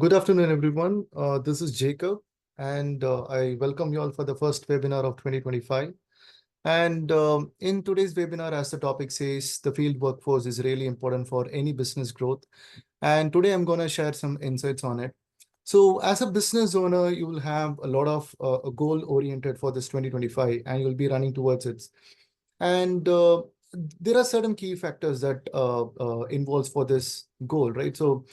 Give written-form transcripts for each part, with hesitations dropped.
Good afternoon, everyone. This is Jacob, and I welcome you all for the first webinar of 2025. And in today's webinar, as the topic says, the field workforce is really important for any business growth. And today I'm going to share some insights on it. So as a business owner, you will have a lot of goal oriented for this 2025, and you'll be running towards it. And there are certain key factors that involves for this goal, right? So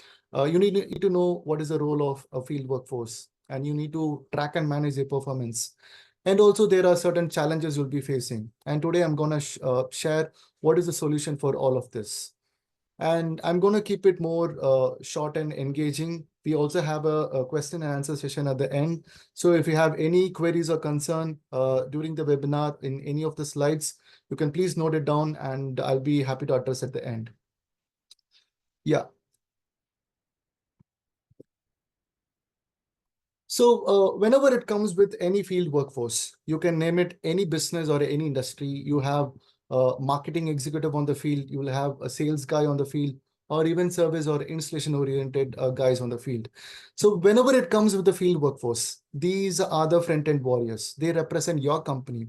you need to know what is the role of a field workforce, and you need to track and manage their performance. And also there are certain challenges you'll be facing. And today I'm going to share what is the solution for all of this. And I'm going to keep it more short and engaging. We also have a question and answer session at the end. So if you have any queries or concern during the webinar in any of the slides, you can please note it down and I'll be happy to address at the end. Yeah. So whenever it comes with any field workforce, you can name it any business or any industry. You have a marketing executive on the field, you will have a sales guy on the field, or even service or installation oriented guys on the field. So whenever it comes with the field workforce, these are the front-end warriors. They represent your company.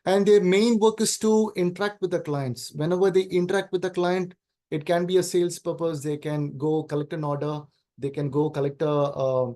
And their main work is to interact with the clients. Whenever they interact with the client, it can be a sales purpose. They can go collect an order. They can go collect a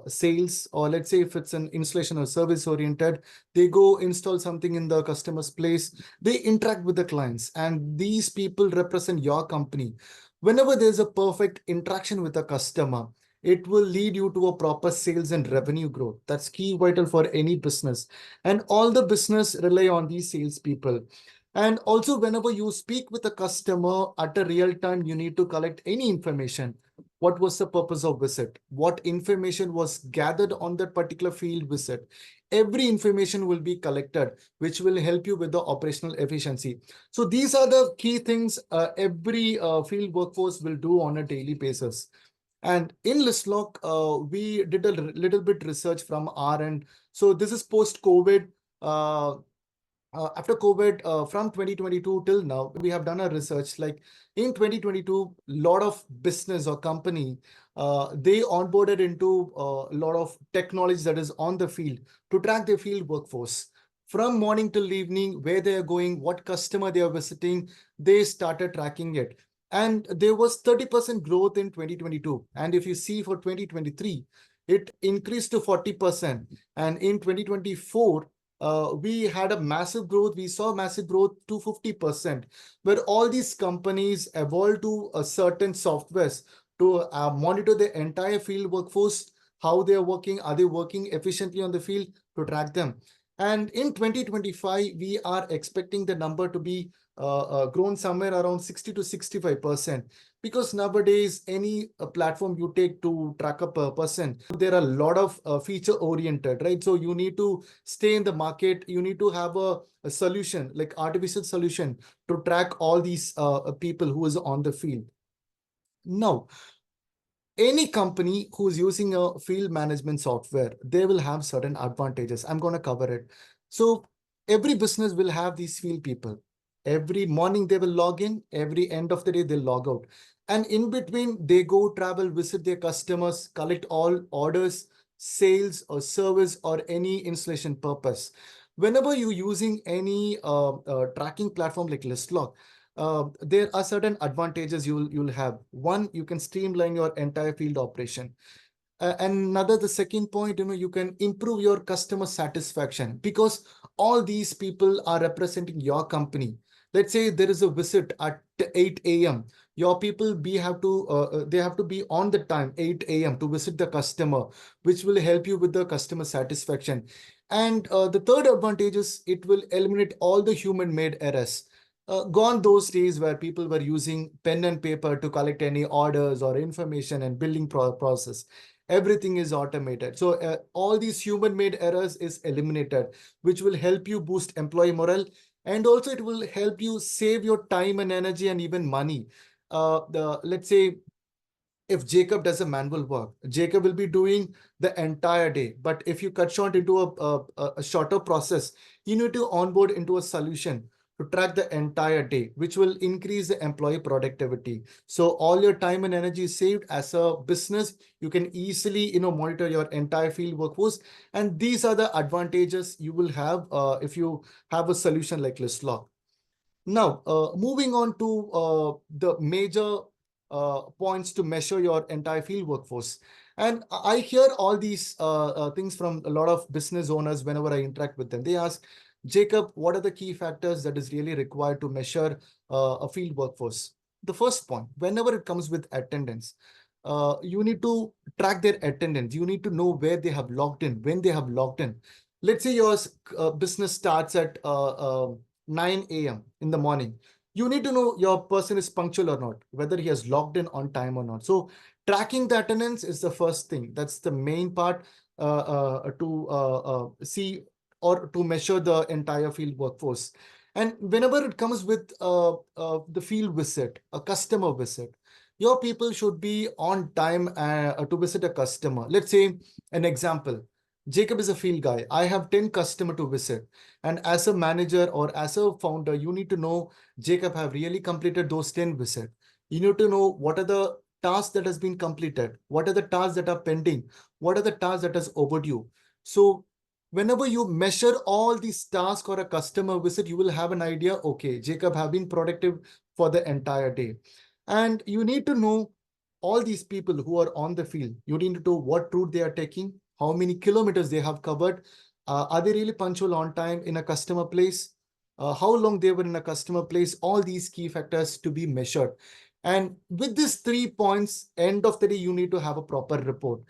sales, or let's say if it's an installation or service oriented, they go install something in the customer's place. They interact with the clients, and these people represent your company. Whenever there's a perfect interaction with a customer, it will lead you to a proper sales and revenue growth. That's key vital for any business, and all the business rely on these sales people. And also, whenever you speak with a customer at a real time, you need to collect any information. What was the purpose of visit? What information was gathered on that particular field visit? Every information will be collected, which will help you with the operational efficiency. So these are the key things every field workforce will do on a daily basis. And in Lystloc, we did a little bit research from our end. So this is post-COVID. After COVID, from 2022 till now, we have done a research. Like in 2022, a lot of business or company, they onboarded into a lot of technology that is on the field to track their field workforce. From morning till evening, where they are going, what customer they are visiting, they started tracking it. And there was 30% growth in 2022. And if you see for 2023, it increased to 40%. And in 2024, we had a massive growth. We saw massive growth to 50%, where all these companies evolved to a certain softwares to monitor the entire field workforce, how they are working, are they working efficiently on the field, to track them. And in 2025, we are expecting the number to be grown somewhere around 60 to 65%. Because nowadays, any platform you take to track a person, there are a lot of feature oriented, right? So you need to stay in the market. You need to have a solution, like artificial solution, to track all these people who is on the field. Now, any company who's using a field management software, they will have certain advantages. I'm going to cover it. So every business will have these field people. Every morning they will log in, every end of the day they'll log out. And in between, they go travel, visit their customers, collect all orders, sales or service or any installation purpose. Whenever you're using any tracking platform like Lystloc, there are certain advantages you'll have. One, you can streamline your entire field operation. And the second point, you can improve your customer satisfaction, because all these people are representing your company. Let's say there is a visit at 8 a.m. Your people they have to be on the time 8 a.m. to visit the customer, which will help you with the customer satisfaction. And the third advantage is it will eliminate all the human-made errors. Gone those days where people were using pen and paper to collect any orders or information and billing process. Everything is automated. So all these human-made errors is eliminated, which will help you boost employee morale. And also it will help you save your time and energy and even money. Let's say if Jacob does a manual work, Jacob will be doing the entire day. But if you cut short into a shorter process, you need to onboard into a solution to track the entire day, which will increase the employee productivity. So all your time and energy is saved. As a business, you can easily, monitor your entire field workforce. And these are the advantages you will have if you have a solution like Lystloc. Now, moving on to the major points to measure your entire field workforce. And I hear all these things from a lot of business owners whenever I interact with them. They ask, Jacob, what are the key factors that is really required to measure a field workforce? The first point, whenever it comes with attendance, you need to track their attendance. You need to know where they have logged in, when they have logged in. Let's say your business starts at 9 a.m. in the morning. You need to know your person is punctual or not, whether he has logged in on time or not. So tracking the attendance is the first thing. That's the main part to see or to measure the entire field workforce. And whenever it comes with the field visit, a customer visit, your people should be on time to visit a customer. Let's say an example. Jacob is a field guy. I have 10 customers to visit. And as a manager or as a founder, you need to know Jacob have really completed those 10 visits. You need to know what are the tasks that has been completed, what are the tasks that are pending, what are the tasks that is overdue. So whenever you measure all these tasks or a customer visit, you will have an idea, okay, Jacob have been productive for the entire day. And you need to know all these people who are on the field. You need to know what route they are taking, how many kilometers they have covered. Are they really punctual on time in a customer place? How long they were in a customer place? All these key factors to be measured. And with these 3 points, end of the day, you need to have a proper report.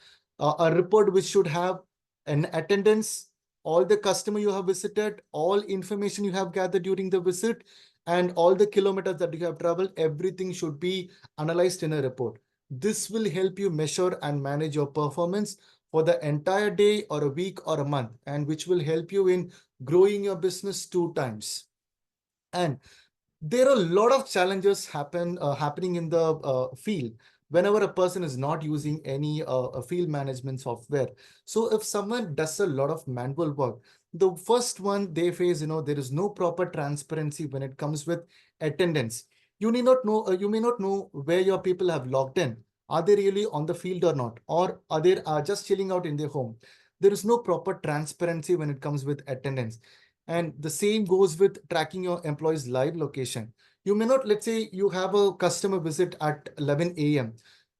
A report which should have an attendance, all the customer you have visited, all information you have gathered during the visit, and all the kilometers that you have traveled, everything should be analyzed in a report. This will help you measure and manage your performance for the entire day or a week or a month, and which will help you in growing your business 2 times. And there are a lot of challenges happening in the field whenever a person is not using any field management software. So if someone does a lot of manual work, the first one they face, there is no proper transparency when it comes with attendance. You may not know where your people have logged in. Are they really on the field or not? Or are they just chilling out in their home? There is no proper transparency when it comes with attendance. And the same goes with tracking your employees' live location. You may not, let's say you have a customer visit at 11 a.m.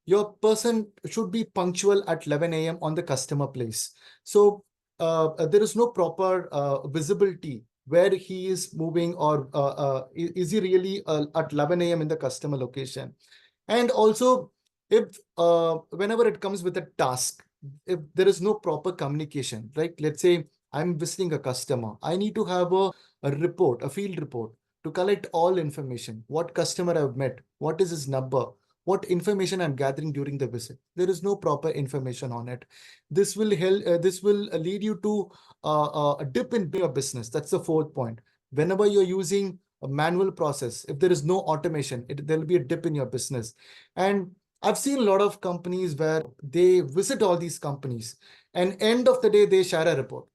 Your person should be punctual at 11 a.m. on the customer place. So there is no proper visibility where he is moving, or is he really at 11 a.m. in the customer location. And also, if whenever it comes with a task, if there is no proper communication, right? Let's say I'm visiting a customer. I need to have a report, a field report, to collect all information. What customer I've met, what is his number, what information I'm gathering during the visit. There is no proper information on it. This will help. This will lead you to a dip in your business. That's the 4th point. Whenever you're using a manual process, if there is no automation, there will be a dip in your business. And I've seen a lot of companies where they visit all these companies, and end of the day, they share a report.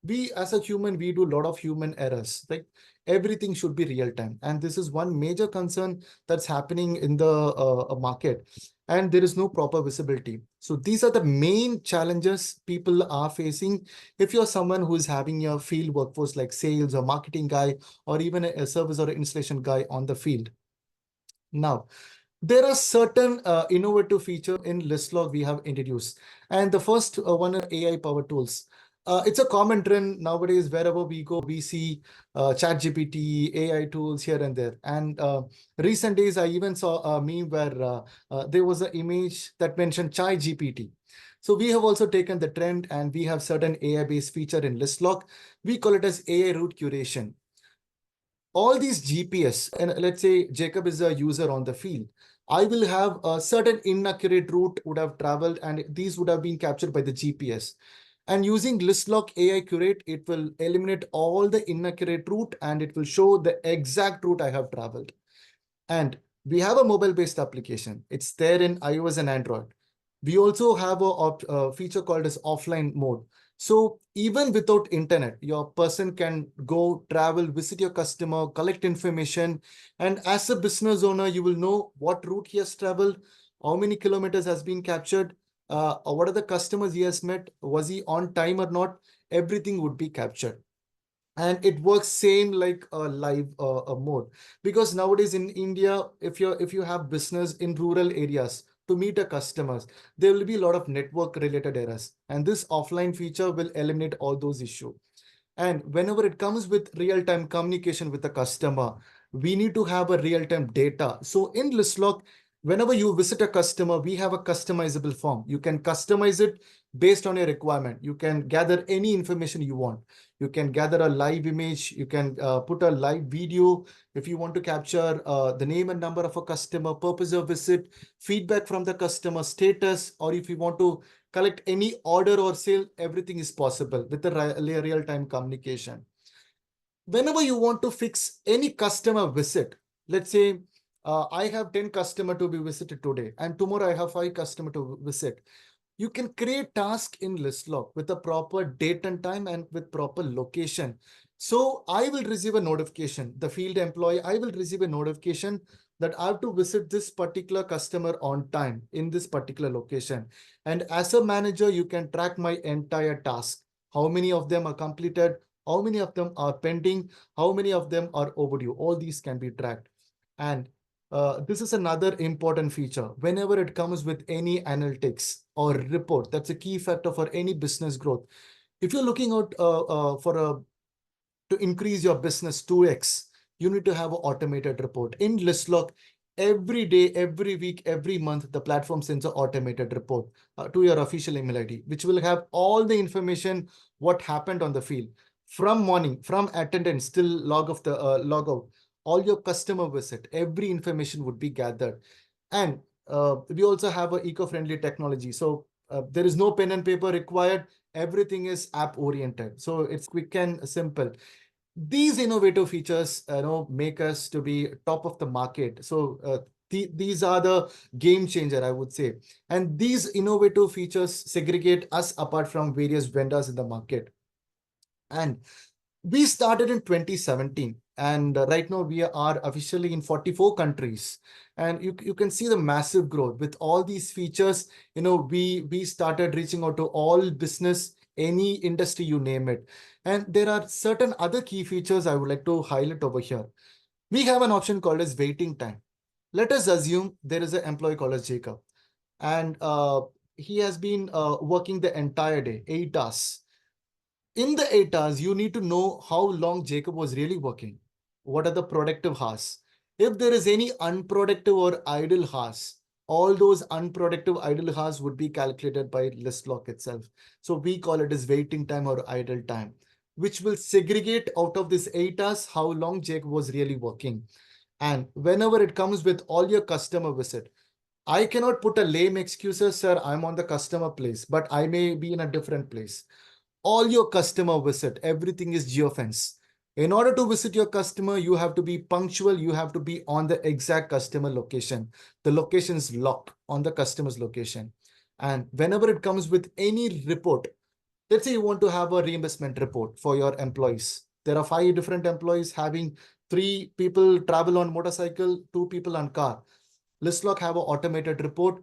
We as a human, we do a lot of human errors. Like everything should be real time. And this is one major concern that's happening in the market. And there is no proper visibility. So these are the main challenges people are facing. If you're someone who is having your field workforce like sales or marketing guy, or even a service or installation guy on the field. Now, there are certain innovative features in Lystloc we have introduced. And the first one are AI powered tools. It's a common trend nowadays. Wherever we go, we see ChatGPT, AI tools here and there. And recent days, I even saw a meme where there was an image that mentioned Chai GPT. So we have also taken the trend, and we have certain AI-based feature in Lystloc. We call it as AI route curation. All these GPS, and let's say Jacob is a user on the field, I will have a certain inaccurate route would have traveled, and these would have been captured by the GPS. And using Lystloc AI Curate, it will eliminate all the inaccurate route, and it will show the exact route I have traveled. And we have a mobile-based application. It's there in iOS and Android. We also have a feature called as offline mode. So even without internet, your person can go travel, visit your customer, collect information. And as a business owner, you will know what route he has traveled, how many kilometers has been captured, what are the customers he has met, was he on time or not? Everything would be captured. And it works same like a live a mode, because nowadays in India, if you have business in rural areas to meet a customers, there will be a lot of network related errors, and this offline feature will eliminate all those issues. And whenever it comes with real-time communication with the customer, we need to have a real-time data. So in Lystloc, whenever you visit a customer, we have a customizable form. You can customize it based on your requirement. You can gather any information you want. You can gather a live image. You can put a live video. If you want to capture the name and number of a customer, purpose of visit, feedback from the customer status, or if you want to collect any order or sale, everything is possible with the real-time communication. Whenever you want to fix any customer visit, let's say I have 10 customer to be visited today, and tomorrow I have 5 customer to visit. You can create task in Lystloc with a proper date and time and with proper location. So I will receive a notification. The field employee, I will receive a notification that I have to visit this particular customer on time in this particular location. And as a manager, you can track my entire task. How many of them are completed? How many of them are pending? How many of them are overdue? All these can be tracked. And this is another important feature. Whenever it comes with any analytics or report, that's a key factor for any business growth. If you're looking out to increase your business 2x, you need to have an automated report. In Lystloc, every day, every week, every month, the platform sends an automated report to your official email ID, which will have all the information, what happened on the field. From morning, from attendance till log of the log out, all your customer visit, every information would be gathered. And we also have an eco-friendly technology. So there is no pen and paper required. Everything is app oriented. So it's quick and simple. These innovative features, make us to be top of the market. So these are the game changer, I would say. And these innovative features segregate us apart from various vendors in the market. And we started in 2017, and right now we are officially in 44 countries. And you can see the massive growth with all these features. We started reaching out to all business, any industry, you name it. And there are certain other key features I would like to highlight over here. We have an option called as waiting time. Let us assume there is an employee called as Jacob, and he has been working the entire day, 8 hours. In the 8 hours, you need to know how long Jacob was really working. What are the productive hours? If there is any unproductive or idle hours, all those unproductive idle hours would be calculated by Lystloc itself. So we call it as waiting time or idle time, which will segregate out of this 8 hours how long Jacob was really working. And whenever it comes with all your customer visit, I cannot put a lame excuses, sir, I'm on the customer place, but I may be in a different place. All your customer visit, everything is geofence. In order to visit your customer, you have to be punctual. You have to be on the exact customer location. The location is locked on the customer's location. And whenever it comes with any report, let's say you want to have a reimbursement report for your employees. There are 5 different employees having 3 people travel on motorcycle, 2 people on car. Lystloc have an automated report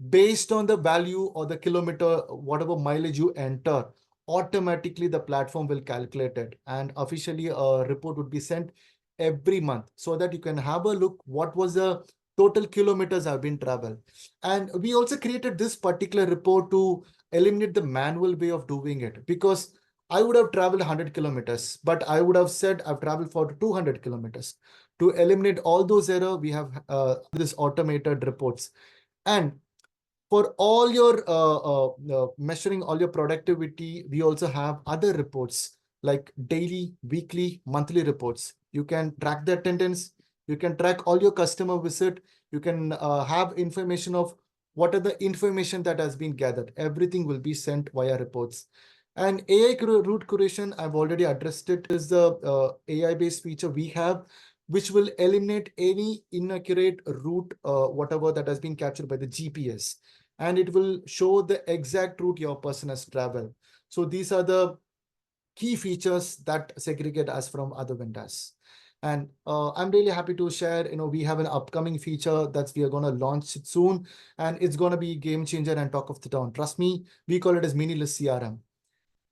based on the value or the kilometer, whatever mileage you enter. Automatically the platform will calculate it, and officially a report would be sent every month so that you can have a look what was the total kilometers have been traveled. And we also created this particular report to eliminate the manual way of doing it, because I would have traveled 100 kilometers, but I would have said I've traveled for 200 kilometers. To eliminate all those errors, we have this automated reports. And for all your measuring all your productivity, we also have other reports like daily, weekly, monthly reports. You can track the attendance. You can track all your customer visit. You can have information of what are the information that has been gathered. Everything will be sent via reports. And AI route curation, I've already addressed it, is the AI-based feature we have, which will eliminate any inaccurate route, whatever that has been captured by the GPS. And it will show the exact route your person has traveled. So these are the key features that segregate us from other vendors. And I'm really happy to share, we have an upcoming feature that we are going to launch it soon, and it's going to be game changer and talk of the town. Trust me, we call it as mini list CRM.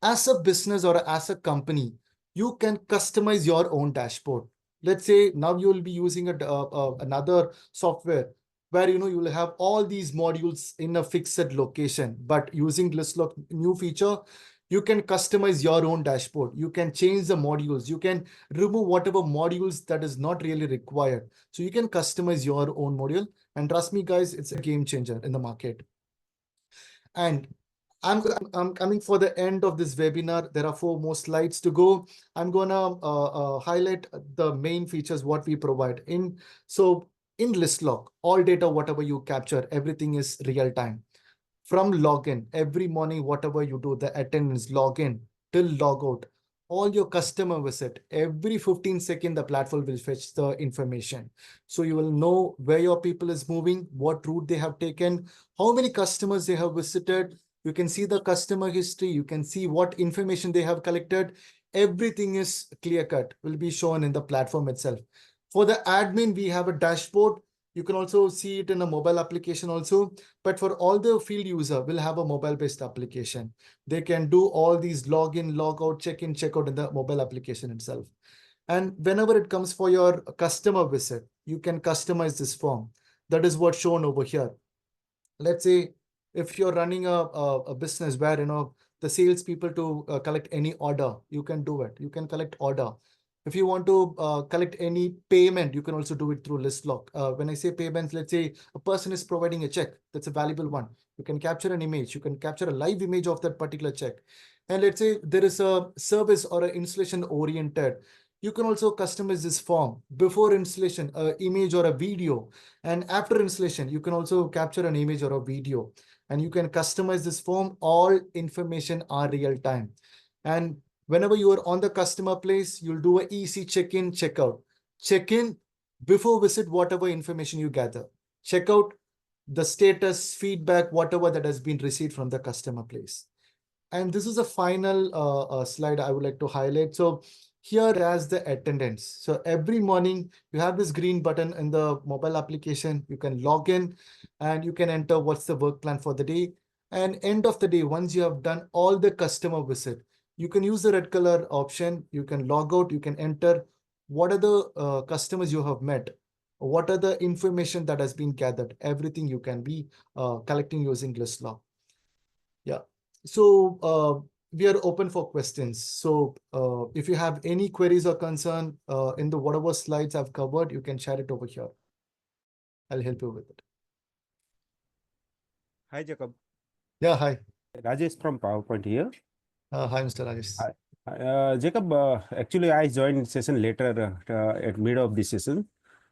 As a business or as a company, you can customize your own dashboard. Let's say now you will be using another software where you will have all these modules in a fixed location. But using Lystloc new feature, you can customize your own dashboard. You can change the modules. You can remove whatever modules that is not really required. So you can customize your own module. And trust me, guys, it's a game changer in the market. And I'm coming for the end of this webinar. There are 4 more slides to go. I'm gonna highlight the main features what we provide in. So in Lystloc, all data, whatever you capture, everything is real time. From login, every morning, whatever you do, the attendance, login till logout, all your customer visit, every 15 seconds, the platform will fetch the information. So you will know where your people is moving, what route they have taken, how many customers they have visited. You can see the customer history. You can see what information they have collected. Everything is clear cut, will be shown in the platform itself. For the admin, we have a dashboard. You can also see it in a mobile application also. But for all the field user, we'll have a mobile-based application. They can do all these login, logout, check-in, check-out in the mobile application itself. And whenever it comes for your customer visit, you can customize this form. That is what's shown over here. Let's say if you're running a business where the salespeople to collect any order, you can do it. You can collect order. If you want to collect any payment, you can also do it through Lystloc. When I say payments, let's say a person is providing a check. That's a valuable one. You can capture an image. You can capture a live image of that particular check. And let's say there is a service or an installation oriented. You can also customize this form before installation, an image or a video. And after installation, you can also capture an image or a video. And you can customize this form. All information are real time. And whenever you are on the customer place, you'll do a easy check-in, check-out. Check-in before visit, whatever information you gather. Check-out the status, feedback, whatever that has been received from the customer place. And this is a final slide I would like to highlight. So here as the attendance. So every morning you have this green button in the mobile application. You can log in and you can enter what's the work plan for the day. And end of the day, once you have done all the customer visit, you can use the red color option. You can log out. You can enter what are the customers you have met. What are the information that has been gathered. Everything you can be collecting using Lystloc. Yeah. So we are open for questions. So if you have any queries or concern in the whatever slides I've covered, you can share it over here. I'll help you with it. Hi, Jacob. Yeah, hi. Rajesh from PowerPoint here. Hi, Mr. Rajesh. Hi. Jacob, actually, I joined session later at mid of the session.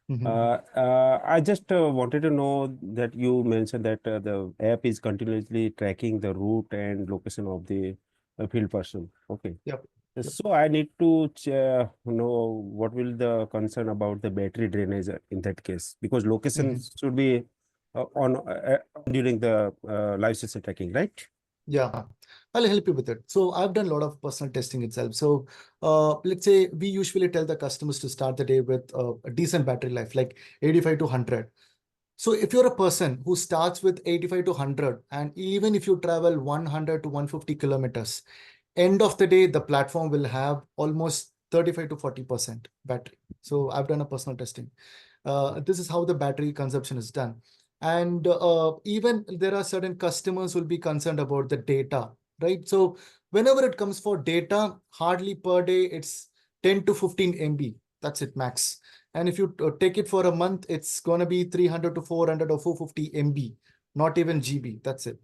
I just wanted to know that you mentioned that the app is continuously tracking the route and location of the field person. Okay. Yep. So I need to know what will the concern about the battery drainage in that case, because location should be on during the live session tracking, right? Yeah, I'll help you with it. So I've done a lot of personal testing itself. So let's say we usually tell the customers to start the day with a decent battery life, like 85 to 100. So if you're a person who starts with 85 to 100, and even if you travel 100 to 150 kilometers, end of the day, the platform will have almost 35 to 40% battery. So I've done a personal testing. This is how the battery consumption is done. And even there are certain customers who will be concerned about the data, right? So whenever it comes for data, hardly per day, it's 10 to 15 MB. That's it, max. And if you take it for a month, it's going to be 300 to 400 or 450 MB, not even GB. That's it.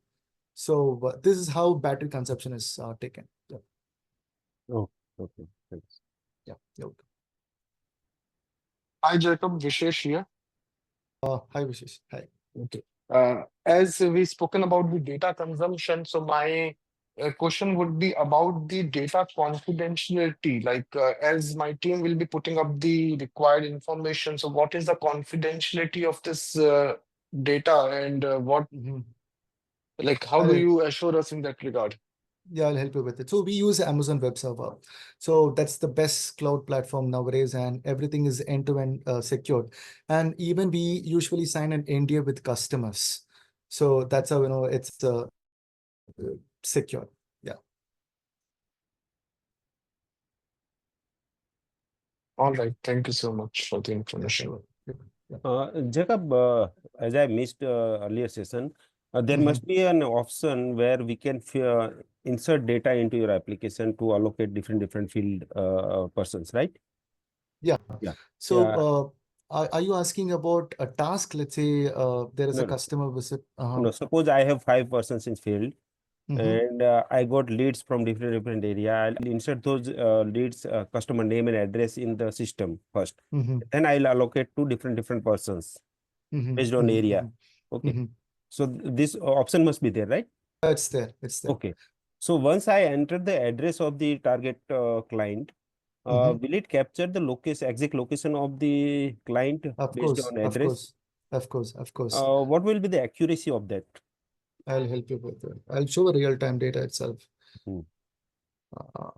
So this is how battery consumption is taken. Yeah. Oh, okay. Thanks. Yeah. Okay. Hi, Jacob. Vishesh here. Hi, Vishesh. Hi. Okay. As we spoken about the data consumption, so my question would be about the data confidentiality. Like, as my team will be putting up the required information, so what is the confidentiality of this data, and how do you assure us in that regard? Yeah, I'll help you with it. So we use Amazon Web Server. So that's the best cloud platform nowadays, and everything is end-to-end secured. And even we usually sign an NDA with customers. So that's how, it's secure. Yeah. All right. Thank you so much for the information. Jacob, as I missed earlier session, there Mhm. must be an option where we can insert data into your application to allocate different field persons, right? Yeah. Yeah. So, Yeah. are you asking about a task? Let's say there is a No, no, customer visit. no. Suppose I have 5 persons in field, Mhm. and I got leads from different area. I'll insert those leads, customer name and address in the system first. Mhm. Then I'll allocate to different persons Mhm. based on Mhm. area. Mhm. Okay. Mhm. So this option must be there, right? It's there. It's there. Okay. So once I enter the address of the target client, Mhm. will it capture the exact location of the client Of based course. on Of address? course. Of course. Of course. What will be the accuracy of that? I'll help you with it. I'll show a real-time data itself. Hmm. Uh,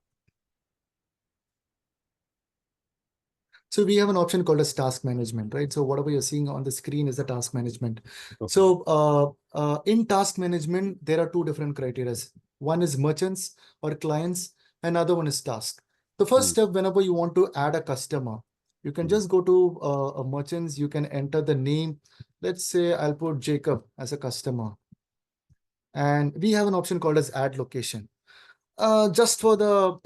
So we have an option called as task management, right? So whatever you're seeing on the screen is the task management. Okay. So in task management, there are two different criteria. One is merchants or clients, another one is task. The first step, whenever you want to add a customer, you can just go to a merchants, you can enter the name. Let's say I'll put Jacob as a customer. And we have an option called as add location. Just for the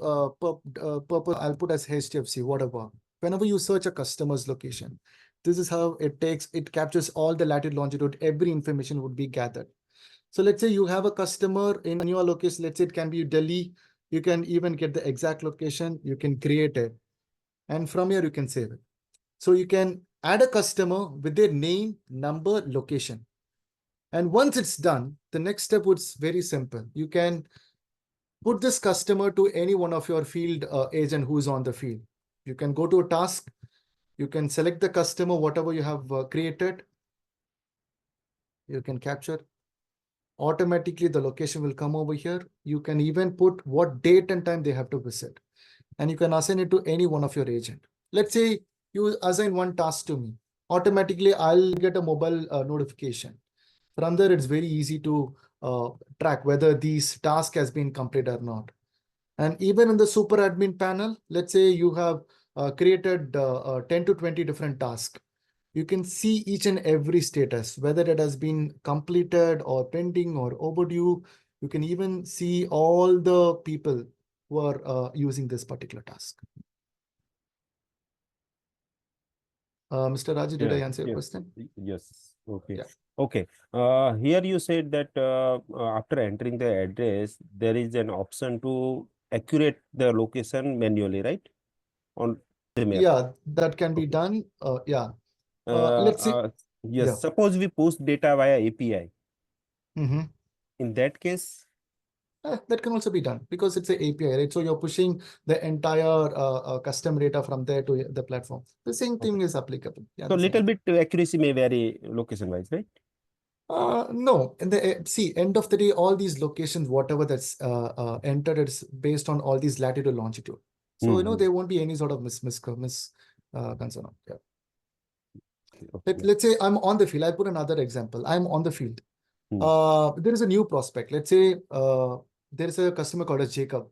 purpose, I'll put as HDFC, whatever. Whenever you search a customer's location, this is how it captures all the latitude, longitude, every information would be gathered. So let's say you have a customer in your location, let's say it can be Delhi, you can even get the exact location, you can create it. And from here, you can save it. So you can add a customer with their name, number, location. And once it's done, the next step was very simple. You can put this customer to any one of your field agent who is on the field. You can go to a task. You can select the customer, whatever you have created. You can capture. Automatically, the location will come over here. You can even put what date and time they have to visit. And you can assign it to any one of your agent. Let's say you assign one task to me. Automatically, I'll get a mobile notification. From there, it's very easy to track whether this task has been completed or not. And even in the super admin panel, let's say you have created 10 to 20 different tasks. You can see each and every status, whether it has been completed or pending or overdue. You can even see all the people who are using this particular task. Mr. Raji, did I answer your question? Yes. Okay. Yeah. Okay. Here you said that after entering the address, there is an option to accurate the location manually, right? On the map. Yeah, that can be Okay. done. Yeah. Uh, Let's see. uh, yes. Yeah. Suppose we push data via API. Mm-hmm. In that case, That can also be done because it's an API, right? So you're pushing the entire custom data from there to the platform. The same okay. thing is applicable. Yeah, So the same little thing. bit accuracy may vary location wise, right? No, in the see, end of the day, all these locations, whatever that's entered, it's based on all these latitude, longitude. So there won't be any sort of concern. Yeah. Okay. Let's say I'm on the field. I put another example. I'm on the field. There is a new prospect. Let's say there is a customer called as Jacob.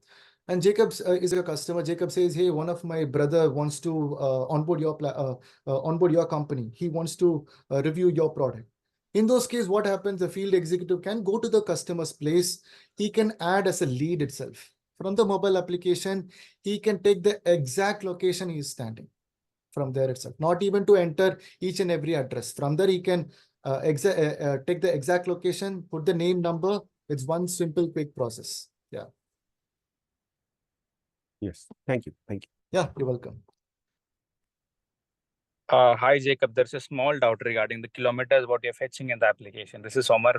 And Jacob is a customer. Jacob says, hey, one of my brother wants to onboard your company. He wants to review your product. In those cases, what happens? The field executive can go to the customer's place. He can add as a lead itself. From the mobile application, he can take the exact location he is standing from there itself, not even to enter each and every address. From there, he can take the exact location, put the name, number. It's one simple, quick process. Yeah. Yes. Thank you. Thank you. Yeah, you're welcome. Hi, Jacob. There's a small doubt regarding the kilometers what you're fetching in the application. This is Omar.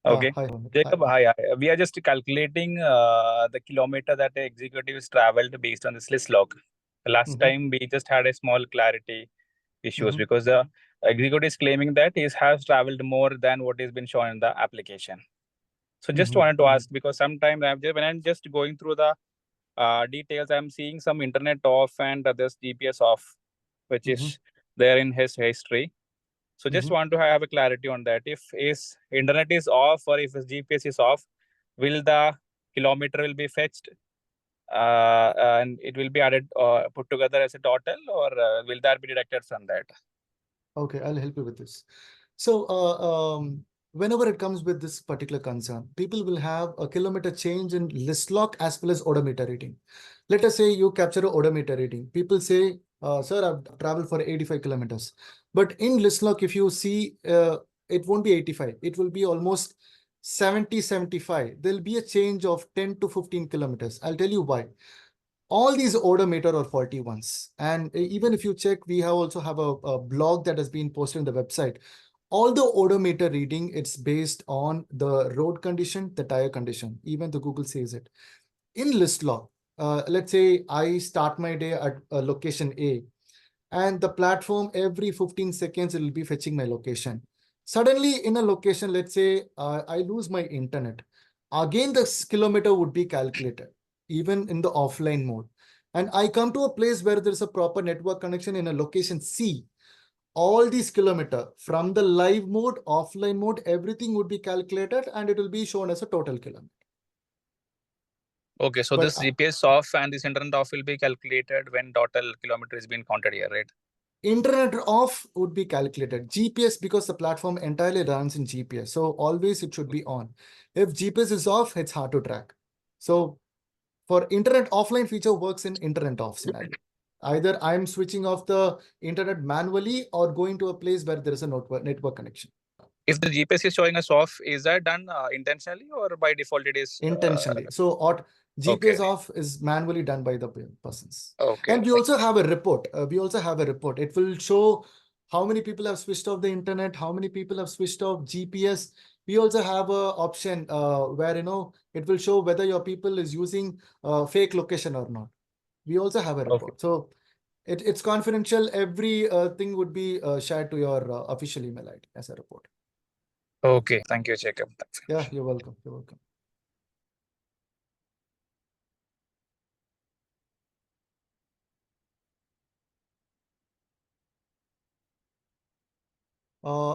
Okay. Hi, Jacob, hi. We are just calculating the kilometer that the executive has traveled based on this Lystloc. Last time we just had a small clarity issues because the executive is claiming that he has traveled more than what has been shown in the application. So just wanted to ask, because sometimes when I'm just going through the details, I'm seeing some internet off and there's GPS off, which is there in his history. So just want to have a clarity on that. If his internet is off or if his GPS is off, will the kilometer will be fetched and it will be added put together as a total, or will that be deducted from that? Okay, I'll help you with this. So whenever it comes with this particular concern, people will have a kilometer change in Lystloc as well as odometer reading. Let us say you capture a odometer reading. People say, sir, I've traveled for 85 kilometers. But in Lystloc, if you see, it won't be 85. It will be almost 70, 75. There'll be a change of 10 to 15 kilometers. I'll tell you why. All these odometer are faulty ones. And even if you check, we also have a blog that has been posted on the website. All the odometer reading, it's based on the road condition, the tire condition. Even the Google says it. In Lystloc, let's say I start my day at location A, and the platform every 15 seconds, it will be fetching my location. Suddenly in a location, let's say I lose my internet. Again, the kilometer would be calculated, even in the offline mode. And I come to a place where there's a proper network connection in a location C. All these kilometer from the live mode, offline mode, everything would be calculated and it will be shown as a total kilometer. Okay, so But this GPS off and this internet off will be calculated when total kilometer is being counted here, right? internet off would be calculated. GPS, because the platform entirely runs in GPS. So always it should be on. If GPS is off, it's hard to track. So for internet offline feature works in internet off scenario. Either I'm switching off the internet manually or going to a place where there is a network connection. If the GPS is showing us off, is that done intentionally or by default it is? Intentionally. So GPS off is manually done by the persons. Okay. And we also have a report. It will show how many people have switched off the internet, how many people have switched off GPS. We also have a option where, it will show whether your people is using fake location or not. We also have a report. Okay. So it's confidential. Every thing would be shared to your official email ID as a report. Okay. Thank you, Jacob. Thanks. Yeah, you're welcome. You're welcome.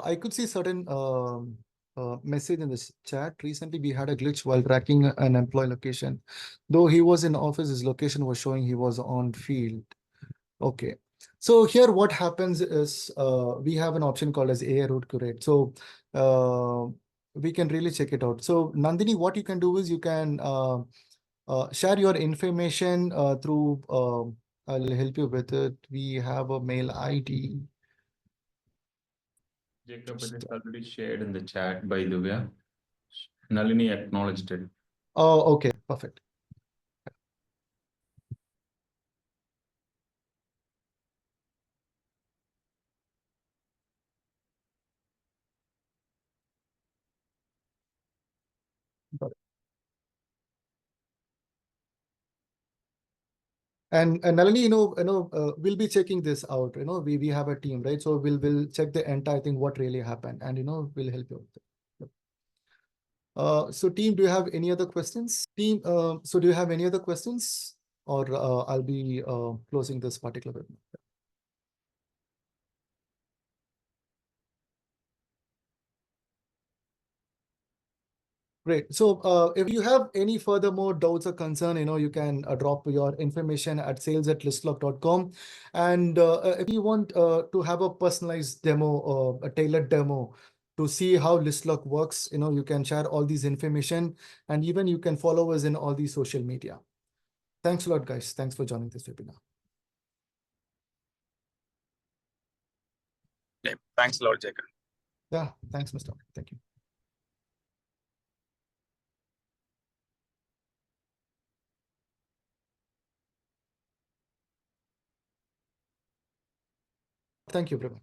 I could see certain message in this chat. Recently, we had a glitch while tracking an employee location. Though he was in office, his location was showing he was on field. Okay. So here what happens is we have an option called as AI route curate. So we can really check it out. So Nandini, what you can do is you can share your information through, I'll help you with it. We have a mail ID. Jacob, it is already shared in the chat by Divya. Nalini acknowledged it. Oh, okay, perfect. Got it. And Nalini, we'll be checking this out. We have a team, right? So we'll check the entire thing, what really happened, and we'll help you with it. Yep. So team, do you have any other questions? Team, so do you have any other questions, or I'll be closing this particular webinar. Great. So if you have any further more doubts or concern, you can drop your information at sales@lystloc.com. And if you want to have a personalized demo, a tailored demo to see how Lystloc works, you can share all these information, and even you can follow us in all these social media. Thanks a lot, guys. Thanks for joining this webinar. Yeah. Thanks a lot, Jacob. Yeah, thanks, Mr. Thank you. Thank you, everyone.